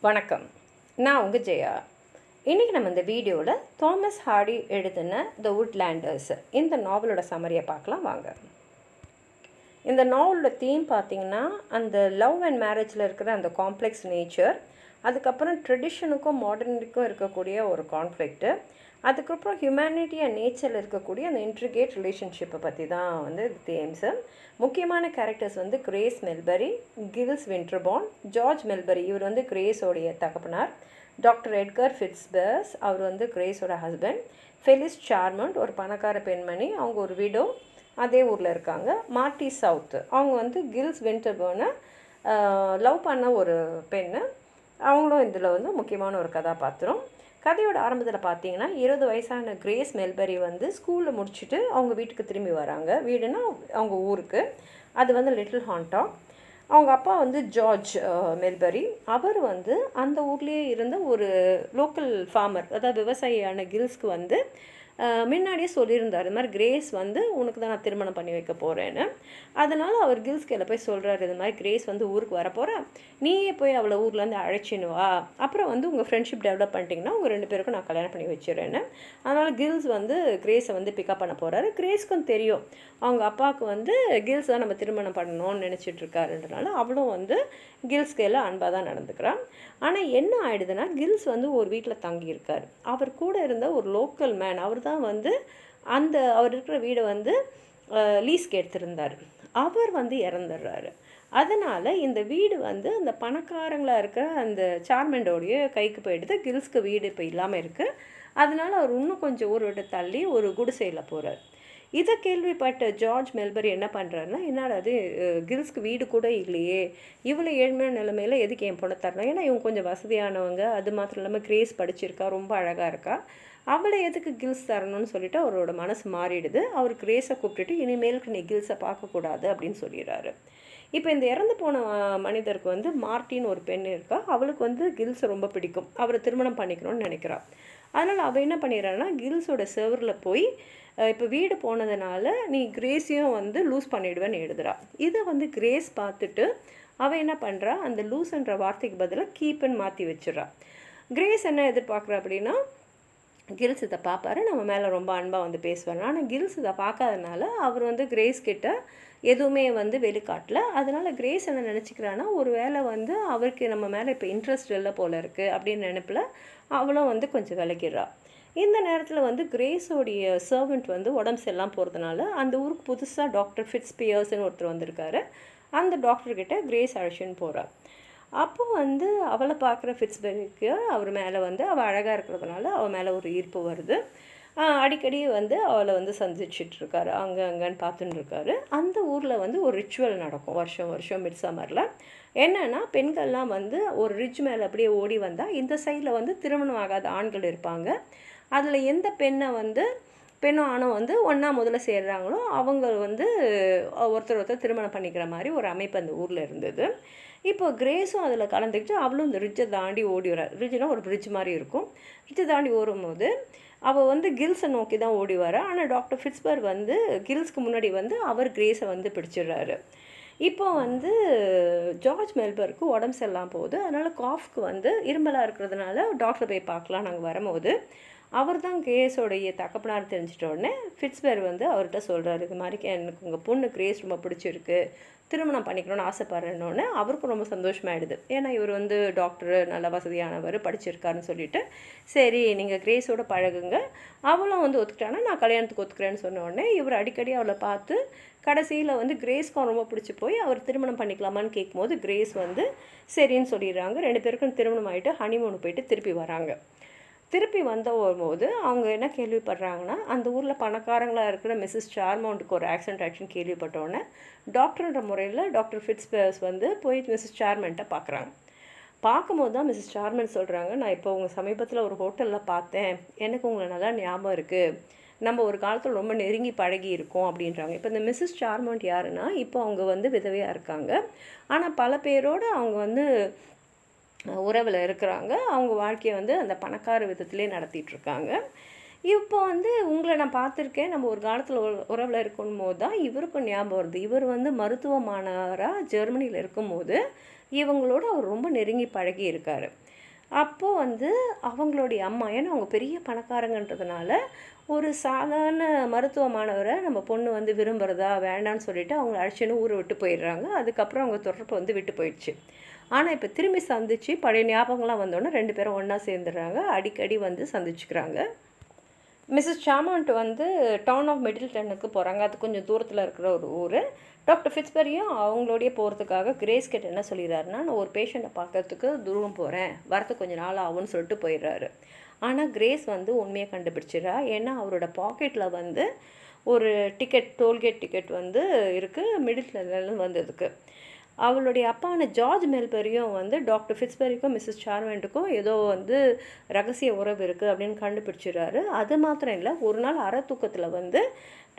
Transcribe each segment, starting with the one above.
வணக்கம். நான் உங்கள் ஜெயா. இன்றைக்கி நம்ம இந்த வீடியோவில் தாமஸ் ஹார்டி எழுதின த வுட்லேண்டர்ஸ் இந்த நாவலோட சம்மரியை பார்க்கலாம் வாங்க. இந்த நாவலோட தீம் பார்த்திங்கன்னா அந்த லவ் அண்ட் மேரேஜில் இருக்கிற அந்த காம்ப்ளெக்ஸ் நேச்சர், அதுக்கப்புறம் ட்ரெடிஷனுக்கும் மாடர்னுக்கும் இருக்கக்கூடிய ஒரு கான்ஃப்ளிக்ட்டு, அதுக்கப்புறம் ஹியூமனிட்டி அண்ட் நேச்சரில் இருக்கக்கூடிய அந்த இன்ட்ரிகேட் ரிலேஷன்ஷிப்பை பற்றி தான் வந்து தேம்ஸு. முக்கியமான கேரக்டர்ஸ் வந்து கிரேஸ் மெல்பரி, கில்ஸ் வின்டர்பார்ன், ஜார்ஜ் மெல்பரி இவர் வந்து கிரேஸோடைய தகப்பனார், டாக்டர் எட்கர் ஃபிட்ஸ்பர்ஸ் அவர் வந்து கிரேஸோட ஹஸ்பண்ட், ஃபெலிஸ் சார்மண்ட் ஒரு பணக்கார பெண்மணி, அவங்க ஒரு விடோ அதே ஊரில் இருக்காங்க, மார்ட்டி சவுத் அவங்க வந்து கில்ஸ் வின்டர்பார்னை லவ் பண்ண ஒரு பெண்ணு, அவங்களும் இதில் வந்து முக்கியமான ஒரு கதாபாத்திரம். கதையோட ஆரம்பத்தில் பார்த்தீங்கன்னா 20 வயசான கிரேஸ் மெல்பரி வந்து ஸ்கூலில் முடிச்சுட்டு அவங்க வீட்டுக்கு திரும்பி வராங்க. வீடுனா அவங்க ஊருக்கு, அது வந்து லிட்டில் ஹாண்டாக். அவங்க அப்பா வந்து ஜார்ஜ் மெல்பரி, அவர் வந்து அந்த ஊர்லேயே இருந்த ஒரு லோக்கல் ஃபார்மர், அதாவது விவசாயியான கில்ஸ்க்கு வந்து முன்னாடியே சொல்லியிருந்தார், இது மாதிரி கிரேஸ் வந்து உனக்கு தான் நான் திருமணம் பண்ணி வைக்க போகிறேன்னு. அதனால் அவர் கில்ஸ் கையில் போய் சொல்கிறார், இது மாதிரி கிரேஸ் வந்து ஊருக்கு வரப்போகிறா, நீயே போய் அவளை ஊர்லேருந்து அழைச்சின்னு வா, அப்புறம் வந்து உங்கள் ஃப்ரெண்ட்ஷிப் டெவலப் பண்ணிட்டீங்கன்னா உங்கள் 2 பேருக்கும் நான் கல்யாணம் பண்ணி வச்சுறேன்னு. அதனால் கில்ஸ் வந்து கிரேஸை வந்து பிக்கப் பண்ண போகிறாரு. கிரேஸ்க்கும் தெரியும் அவங்க அப்பாவுக்கு வந்து கில்ஸ் தான் நம்ம திருமணம் பண்ணணும்னு நினச்சிட்ருக்காருன்றனால அவளும் வந்து கில்ஸ் கையில் அன்பாக தான் நடந்துக்கிறான். ஆனால் என்ன ஆகிடுதுன்னா, கில்ஸ் வந்து ஒரு வீட்டில் தங்கியிருக்கார். அவர் கூட இருந்த ஒரு லோக்கல் மேன், அவர் தான் வந்து அவர் இருக்கிற வீடை வந்து லீஸ்க்கு எடுத்திருந்தார். அவர் வந்து இறந்துடுறாரு. அதனால் இந்த வீடு வந்து அந்த பணக்காரங்களாக இருக்கிற அந்த சார்மெண்டோடைய கைக்கு போயிடுது. கில்ஸ்க்கு வீடு இப்போ இல்லாமல் இருக்குது. அதனால் அவர் இன்னும் கொஞ்சம் ஊரை விட்டு தள்ளி ஒரு குடிசையில் போகிறார். இதை கேள்விப்பட்ட ஜார்ஜ் மெல்பரி என்ன பண்ணுறாருன்னா, என்னடா அது கில்ஸ்க்கு வீடு கூட இல்லையே, இவ்வளோ ஏழ்மையான நிலைமையில் எதுக்கு என் பொண்ணை தரணும், ஏன்னா இவங்க கொஞ்சம் வசதியானவங்க, அது மாத்திரம் இல்லாமல் கிரேஸ் படிச்சிருக்கா, ரொம்ப அழகாக இருக்கா, அவளை எதுக்கு கில்ஸ் தரணும்னு சொல்லிட்டு அவரோட மனசு மாறிடுது. அவர் கிரேஸை கூப்பிட்டுட்டு இனிமேலுக்கு நீ கில்ஸை பார்க்கக்கூடாது அப்படின்னு சொல்லிடுறாரு. இப்போ இந்த இறந்து போன மனிதருக்கு வந்து மார்ட்டின்னு ஒரு பெண் இருக்கா, அவளுக்கு வந்து கில்ஸை ரொம்ப பிடிக்கும், அவரை திருமணம் பண்ணிக்கணும்னு நினைக்கிறாள். அதனால் அவள் என்ன பண்ணிடுறான்னா, கில்ஸோட செவரில் போய் இப்போ வீடு போனதுனால நீ கிரேஸையும் வந்து லூஸ் பண்ணிவிடுவேன்னு எழுதுறா. இதை வந்து கிரேஸ் பார்த்துட்டு அவள் என்ன பண்ணுறா, அந்த லூஸ்ன்ற வார்த்தைக்கு பதிலாக கீப்புன்னு மாற்றி வச்சிடறா. கிரேஸ் என்ன எதிர்பார்க்குறா அப்படின்னா, கில்ஸ் இதை பார்ப்பாரு, நம்ம மேலே ரொம்ப அன்பாக வந்து பேசுவார். ஆனால் கில்ஸ் இதை பார்க்காதனால அவர் வந்து கிரேஸ் கிட்ட எதுவுமே வந்து வெளிக்காட்டல. அதனால் கிரேஸ் என்ன நினச்சிக்கிறான்னா, ஒரு வேளை வந்து அவருக்கு நம்ம மேலே இப்போ இன்ட்ரெஸ்ட் இல்லை போல் இருக்குது அப்படின்னு நினைப்பில் அவளும் வந்து கொஞ்சம் விலகிடுறா. இந்த நேரத்தில் வந்து கிரேஸோடைய சர்வெண்ட் வந்து உடம்பு சரியில்லாம போகிறதுனால அந்த ஊருக்கு புதுசாக டாக்டர் ஃபிட்ஸ்பியர்ஸ்ன்னு ஒருத்தர் வந்திருக்காரு. அந்த டாக்டர்கிட்ட கிரேஸ் அழைச்சின்னு போகிறார். அப்போ வந்து அவளை பார்க்குற ஃபிட்ஸ்பெரிக்கு அவர் மேலே வந்து அவள் அழகாக இருக்கிறதுனால அவள் மேலே ஒரு ஈர்ப்பு வருது. அடிக்கடி வந்து அவளை வந்து சந்திச்சிட்ருக்காரு, அங்கன்னு பார்த்துன்னு இருக்காரு. அந்த ஊரில் வந்து ஒரு ரிச்சுவல் நடக்கும் வருஷம் வருஷம் மிட் சம்மரில். என்னென்னா, பெண்கள்லாம் வந்து ஒரு ரிட்ஜ் மேலே அப்படியே ஓடி வந்தால் இந்த சைடில் வந்து திருமணம் ஆகாத ஆண்கள் இருப்பாங்க. அதில் எந்த பெண்ணும் ஆணும் வந்து ஒன்றா முதல்ல சேர்றாங்களோ அவங்க வந்து ஒருத்தர் திருமணம் பண்ணிக்கிற மாதிரி ஒரு அமைப்பு அந்த ஊரில் இருந்தது. இப்போ கிரேஸும் அதில் கலந்துக்கிட்டு அவளும் இந்த ரிட்ஜை தாண்டி ஓடி வரார். ரிட்ஜ்னால் ஒரு பிரிட்ஜ் மாதிரி இருக்கும். ரிட்ஜை தாண்டி ஓடும்போது அவள் வந்து கில்ஸை நோக்கி தான் ஓடி வரா. ஆனால் டாக்டர் ஃபிட்ஸ்பர்க் வந்து கில்ஸ்க்கு முன்னாடி வந்து அவர் கிரேஸை வந்து பிடிச்சிடுறாரு. இப்போ வந்து ஜார்ஜ் மெல்பருக்கு உடம்பு சரியில்லாம போகுது. அதனால் காஃப்க்கு வந்து இருமலாக இருக்கிறதுனால டாக்டரை போய் பார்க்கலாம் நாங்கள் வரும்போது அவர் தான் கிரேஸோடைய தகப்பனார் தெரிஞ்சிட்ட உடனே ஃபிட்ஸ்பர்க் வந்து அவர்கிட்ட சொல்கிறார், இது மாதிரி எனக்கு உங்கள் பொண்ணு கிரேஸ் ரொம்ப பிடிச்சிருக்கு, திருமணம் பண்ணிக்கணும்னு ஆசைப்பட்றேன்னொன்னே அவருக்கும் ரொம்ப சந்தோஷமாயிடுது. ஏன்னா இவர் வந்து டாக்டரு, நல்ல வசதியானவர், படிச்சிருக்காருன்னு சொல்லிட்டு, சரி நீங்கள் கிரேஸோட பழகுங்க, அவளும் வந்து ஒத்துக்கிட்டானா நான் கல்யாணத்துக்கு ஒத்துக்கிறேன்னு சொன்ன உடனே இவர் அடிக்கடி அவளை பார்த்து கடைசியில் வந்து கிரேஸ்க்கும் ரொம்ப பிடிச்சி போய் அவர் திருமணம் பண்ணிக்கலாமான்னு கேட்கும்போது கிரேஸ் வந்து சரின்னு சொல்லிடுறாங்க. 2 பேருக்கும் திருமணம் ஆகிட்டு ஹனிமூன் போயிட்டு திருப்பி வராங்க. திருப்பி வரும்போது அவங்க என்ன கேள்விப்படுறாங்கன்னா, அந்த ஊரில் பணக்காரங்களாக இருக்கிற மிஸ்ஸஸ் சார்மவுண்டுக்கு ஒரு ஆக்சிடென்ட் ஆக்ஷன் கேள்விப்பட்டோன்னே டாக்டர்ன்ற முறையில் டாக்டர் ஃபிட்ஸ்பர்ஸ் வந்து போய் மிஸ்ஸஸ் சார்மண்ட்டை பார்க்குறாங்க. பார்க்கும்போது தான் மிஸ்ஸஸ் சார்மண்ட் சொல்கிறாங்க, நான் இப்போ உங்கள் சமீபத்தில் ஒரு ஹோட்டலில் பார்த்தேன், எனக்கு உங்களை நல்லா ஞாபகம் இருக்குது, நம்ம ஒரு காலத்தில் ரொம்ப நெருங்கி பழகி இருக்கோம் அப்படின்றாங்க. இப்போ இந்த மிஸ்ஸஸ் சார்மண்ட் யாருன்னா, இப்போ அவங்க வந்து விதவையாக இருக்காங்க. ஆனால் பல பேரோடு அவங்க வந்து உறவில் இருக்கிறாங்க. அவங்க வாழ்க்கையை வந்து அந்த பணக்கார விதத்திலே நடத்திட்டுருக்காங்க. இப்போ வந்து உங்களை நான் பார்த்துருக்கேன், நம்ம ஒரு காலத்தில் உறவில் இருக்கும் போது தான் இவருக்கும் ஞாபகம் வருது. இவர் வந்து மருத்துவ மாணவராக ஜெர்மனியில் இருக்கும்போது இவங்களோட அவர் ரொம்ப நெருங்கி பழகி இருக்கார். அப்போது வந்து அவங்களுடைய அம்மா, ஏன்னா அவங்க பெரிய பணக்காரங்கன்றதுனால ஒரு சாதாரண மருத்துவ மாணவரை நம்ம பொண்ணு வந்து விரும்புகிறதா வேண்டான்னு சொல்லிவிட்டு அவங்கள அழைச்சின்னு ஊரை விட்டு போயிடுறாங்க. அதுக்கப்புறம் அவங்க தொடர்பு வந்து விட்டு போயிடுச்சு. ஆனால் இப்போ திரும்பி சந்தித்து பழைய ஞாபகம்லாம் வந்தோடனே 2 பேரும் ஒன்றா சேர்ந்துடுறாங்க. அடிக்கடி வந்து சந்திச்சுக்கிறாங்க. மிஸ்ஸஸ் சாமண்ட் வந்து டவுன் ஆஃப் மிடில்டனுக்கு போகிறாங்க. அது கொஞ்சம் தூரத்தில் இருக்கிற ஒரு ஊர். டாக்டர் ஃபிட்ஸ்பெரியும் அவங்களோடைய போகிறதுக்காக கிரேஸ் கிட்ட என்ன சொல்லிடுறாருன்னா, நான் ஒரு பேஷண்ட்டை பார்க்கறதுக்கு தூரம் போகிறேன், வரத்துக்கு கொஞ்சம் நாள் ஆகும்னு சொல்லிட்டு போயிடுறாரு. ஆனால் கிரேஸ் வந்து உண்மையை கண்டுபிடிச்சிடறா. ஏன்னா அவரோட பாக்கெட்டில் வந்து ஒரு டிக்கெட், டோல்கேட் டிக்கெட் வந்து இருக்குது, மிடில்டன்லேருந்து வந்ததுக்கு. அவளுடைய அப்பான ஜார்ஜ் மெல்பெரியும் வந்து டாக்டர் ஃபிட்ஸ்பெரிக்கும் மிஸ்ஸஸ் சார்மெண்ட்டுக்கும் ஏதோ வந்து ரகசிய உறவு இருக்குது அப்படின்னு கண்டுபிடிச்சிடுறாரு. அது மாத்திரம் இல்லை, ஒரு நாள் அரை தூக்கத்தில் வந்து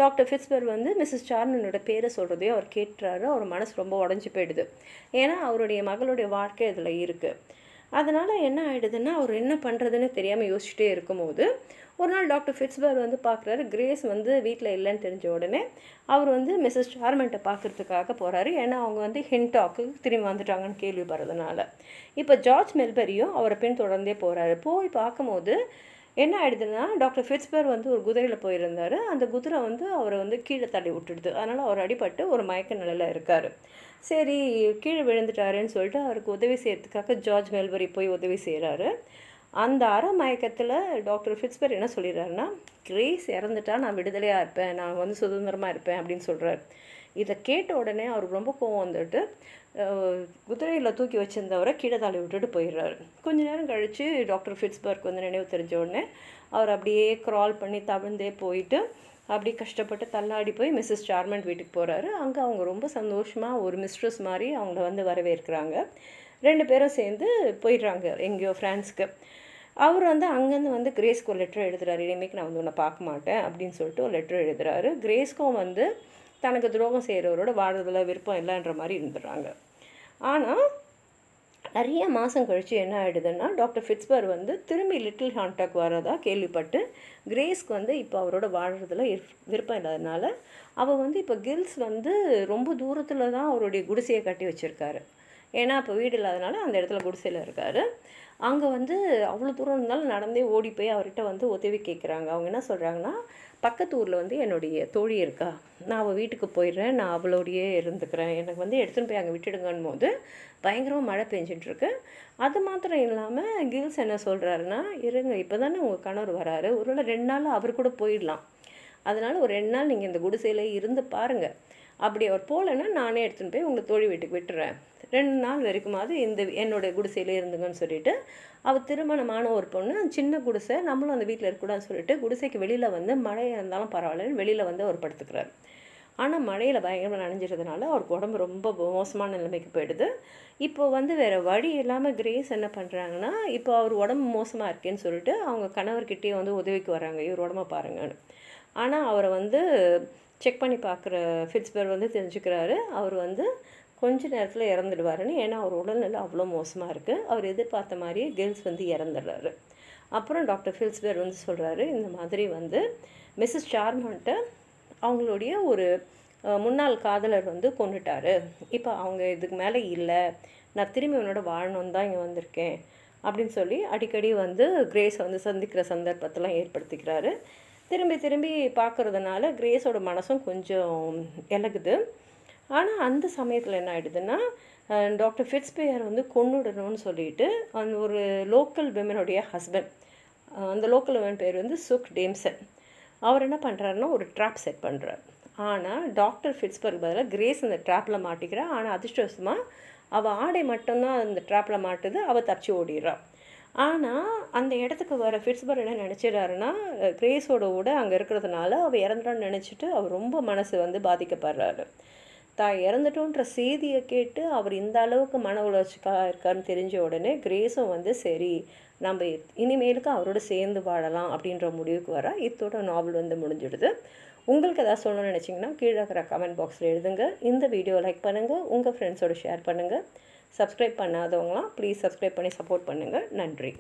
டாக்டர் ஃபிட்ஸ்பெரி வந்து மிஸ்ஸஸ் சார்மெண்டோட பேரை சொல்கிறதையும் அவர் கேட்டுறாரு. அவர் மனசு ரொம்ப உடஞ்சி போயிடுது. ஏன்னா அவருடைய மகளுடைய வாழ்க்கை இதில் இருக்குது. அதனால் என்ன ஆகிடுதுன்னா, அவர் என்ன பண்ணுறதுன்னு தெரியாமல் யோசிச்சுட்டே இருக்கும்போது ஒரு நாள் டாக்டர் ஃபிட்ஸ்பெரி வந்து பார்க்குறாரு. கிரேஸ் வந்து வீட்டில் இல்லைன்னு தெரிஞ்ச உடனே அவர் வந்து மிஸ்ஸஸ் சார்மெண்ட்டை பார்க்குறதுக்காக போகிறாரு. ஏன்னா அவங்க வந்து ஹின்டாக்கு திரும்பி வந்துட்டாங்கன்னு கேள்விப்படுறதுனால. இப்போ ஜார்ஜ் மெல்பெரியும் அவரை பின்தொடர்ந்தே போகிறாரு. போய் பார்க்கும்போது என்ன ஆகிடுதுன்னா, டாக்டர் ஃபிட்ஸ்பெரி வந்து ஒரு குதிரையில் போயிருந்தார். அந்த குதிரை வந்து அவரை வந்து கீழே தள்ளி விட்டுடுது. அதனால் அவர் அடிபட்டு ஒரு மயக்க நிலையில் இருக்கார். சரி, கீழே விழுந்துட்டாருன்னு சொல்லிட்டு அவருக்கு உதவி செய்யறதுக்காக ஜார்ஜ் மெல்பெரி போய் உதவி செய்கிறாரு. அந்த அரை மயக்கத்தில் டாக்டர் ஃபிட்ஸ்பெரி என்ன சொல்லிடுறாருன்னா, கிரேஸ் இறந்துட்டா நான் விடுதலையாக இருப்பேன், நான் வந்து சுதந்திரமாக இருப்பேன் அப்படின்னு சொல்கிறார். இதை கேட்ட உடனே அவருக்கு ரொம்ப கோவம் வந்துட்டு குதிரையில் தூக்கி வச்சுருந்தவரை கீழே தள்ளி விட்டுட்டு போயிடுறாரு. கொஞ்ச நேரம் கழித்து டாக்டர் ஃபிட்ஸ்பெர்க் வந்து நினைவு தெரிஞ்ச உடனே அவர் அப்படியே க்ரால் பண்ணி தவிழ்ந்தே போயிட்டு அப்படி கஷ்டப்பட்டு தள்ளாடி போய் மிஸ்ஸஸ் சார்மெண்ட் வீட்டுக்கு போகிறாரு. அங்கே அவங்க ரொம்ப சந்தோஷமாக ஒரு மிஸ்ட்ரஸ் மாதிரி அவங்கள வந்து வரவேற்கிறாங்க. 2 பேரும் சேர்ந்து போயிடுறாங்க எங்கேயோ ஃப்ரான்ஸ்க்கு. அவர் வந்து அங்கேருந்து வந்து கிரேஸ்க்கு ஒரு லெட்டர் எழுதுறாரு. இனிமேக்கு நான் வந்து உன்னை பார்க்க மாட்டேன் அப்படின்னு சொல்லிட்டு ஒரு லெட்டர் எழுதுறாரு. கிரேஸ்க்கும் வந்து தனக்கு துரோகம் செய்கிறவரோட வாழ்றதுல விருப்பம் இல்லைன்ற மாதிரி இருந்துடுறாங்க. ஆனால் நிறைய மாதம் கழித்து என்ன ஆகிடுதுன்னா, டாக்டர் ஃபிட்ஸ்பெரி வந்து திரும்பி லிட்டில் ஹாண்டாக் வரதா கேள்விப்பட்டு கிரேஸ்க்கு வந்து இப்போ அவரோட வாழ்கிறதுல விருப்பம் இல்லாதனால அவள் வந்து இப்போ கில்ஸ் வந்து ரொம்ப தூரத்தில் தான் அவருடைய குடிசையை கட்டி வச்சுருக்காரு. ஏன்னா இப்போ வீடு இல்லாதனால அந்த இடத்துல குடிசையில் இருக்கார். அங்கே வந்து அவ்வளோ தூரம் இருந்தாலும் நடந்தே ஓடி போய் அவர்கிட்ட வந்து உதவி கேட்குறாங்க. அவங்க என்ன சொல்கிறாங்கன்னா, பக்கத்து ஊரில் வந்து என்னுடைய தோழி இருக்கா, நான் அவள் வீட்டுக்கு போயிடுறேன், நான் அவளோடையே இருந்துக்கிறேன், எனக்கு வந்து எடுத்துன்னு போய் அங்கே விட்டுடுங்கன்னு போது பயங்கரமாக மழை பெஞ்சிட்ருக்கு. அது மாத்திரம் இல்லாமல் கில்ஸ் என்ன சொல்கிறாருன்னா, இருங்க இப்போ தானே உங்கள் கணவர் வராரு, ஒருவேளை 2 நாள் அவர் கூட போயிடலாம், அதனால் ஒரு 2 நாள் நீங்கள் இந்த குடிசையில் இருந்து பாருங்கள், அப்படி அவர் போகலைன்னா நானே எடுத்துன்னு போய் உங்களை தோழி வீட்டுக்கு விட்டுறேன், 2 நாள் வரைக்குமாவது என்னோடய குடிசையிலே இருந்துங்கன்னு சொல்லிவிட்டு அவள் திருமணமான ஒரு பொண்ணு, சின்ன குடிசை, நம்மளும் அந்த வீட்டில் இருக்கக்கூடாதுன்னு சொல்லிட்டு குடிசைக்கு வெளியில் வந்து மழையாக இருந்தாலும் பரவாயில்லன்னு வெளியில் வந்து அவர் படுத்துக்கிறார். ஆனால் மழையில் பயங்கரமாக நனைஞ்சிறதுனால அவருக்கு உடம்பு ரொம்ப மோசமான நிலைமைக்கு போயிடுது. இப்போ வந்து வேறு வழி இல்லாமல் கிரேஸ் என்ன பண்ணுறாங்கன்னா, இப்போ அவர் உடம்பு மோசமாக இருக்கேன்னு சொல்லிட்டு அவங்க கணவர்கிட்டயே வந்து உதவிக்கு வராங்க, இவர் உடம்ப பாருங்கன்னு. ஆனால் அவரை வந்து செக் பண்ணி பார்க்குற ஃபிட்ஸ்பெரி வந்து தெரிஞ்சுக்கிறாரு அவர் வந்து கொஞ்ச நேரத்தில் இறந்துடுவாருன்னு. ஏன்னா அவர் உடல்நிலை அவ்வளோ மோசமாக இருக்குது. அவர் எதிர்பார்த்த மாதிரியே கில்ஸ் வந்து இறந்துடுறாரு. அப்புறம் டாக்டர் ஃபிட்ஸ்பெரி வந்து சொல்கிறாரு, இந்த மாதிரி வந்து மிஸ்ஸஸ் சார்மெண்ட்டை அவங்களுடைய ஒரு முன்னாள் காதலர் வந்து கொண்டுட்டாரு, இப்போ அவங்க இதுக்கு மேலே இல்லை, நான் திரும்பி உன்னோட வாழணுன்னு தான் இங்கே வந்திருக்கேன் அப்படின்னு சொல்லி அடிக்கடி வந்து கிரேஸை வந்து சந்திக்கிற சந்தர்ப்பத்தெல்லாம் ஏற்படுத்திக்கிறாரு. திரும்பி பார்க்குறதுனால கிரேஸோட மனசும் கொஞ்சம் இலகுது. ஆனால் அந்த சமயத்தில் என்ன ஆகிடுதுன்னா, டாக்டர் ஃபிட்ஸ்பெரி வந்து கொன்னுடணும்னு சொல்லிட்டு அந்த ஒரு லோக்கல் விமனுடைய ஹஸ்பண்ட், அந்த லோக்கல் விமன் பேர் வந்து சுக் டேம்சன், அவர் என்ன பண்ணுறாருன்னா ஒரு ட்ராப் செட் பண்ணுறார். ஆனால் டாக்டர் ஃபிட்ஸ்பெரிக்கு பதிலாக கிரேஸ் அந்த ட்ராப்பில் மாட்டிக்கிறா. ஆனால் அதிர்ஷ்டவசமாக அவள் ஆடை மட்டும்தான் அந்த ட்ராப்பில் மாட்டுது, அவள் தப்பிச்சு ஓடிடுறாள். ஆனால் அந்த இடத்துக்கு வர ஃபிட்ஸ்பெரி என்ன நினச்சிடாருன்னா, கிரேஸோட கூட அங்கே இருக்கிறதுனால அவள் இறந்துட்டான்னு நினச்சிட்டு அவர் ரொம்ப மனசு வந்து பாதிக்கப்படுறாரு. தான் இறந்துட்டோன்ற செய்தியை கேட்டு அவர் இந்த அளவுக்கு மன உளைச்சலாக இருக்காருன்னு தெரிஞ்ச உடனே கிரேஸும் வந்து சரி நம்ம இனிமேலுக்கு அவரோட சேர்ந்து வாழலாம் அப்படின்ற முடிவுக்கு வர இத்தோட நாவல் வந்து முடிஞ்சிடுது. உங்களுக்கு எதாவது சொல்லணும்னு நினச்சிங்கன்னா கீழே இருக்கிற கமெண்ட் பாக்ஸில் எழுதுங்க. இந்த வீடியோ லைக் பண்ணுங்கள், உங்கள் ஃப்ரெண்ட்ஸோடு ஷேர் பண்ணுங்கள். சப்ஸ்கிரைப் பண்ணாதவங்களாம் ப்ளீஸ் சப்ஸ்கிரைப் பண்ணி சப்போர்ட் பண்ணுங்கள். நன்றி.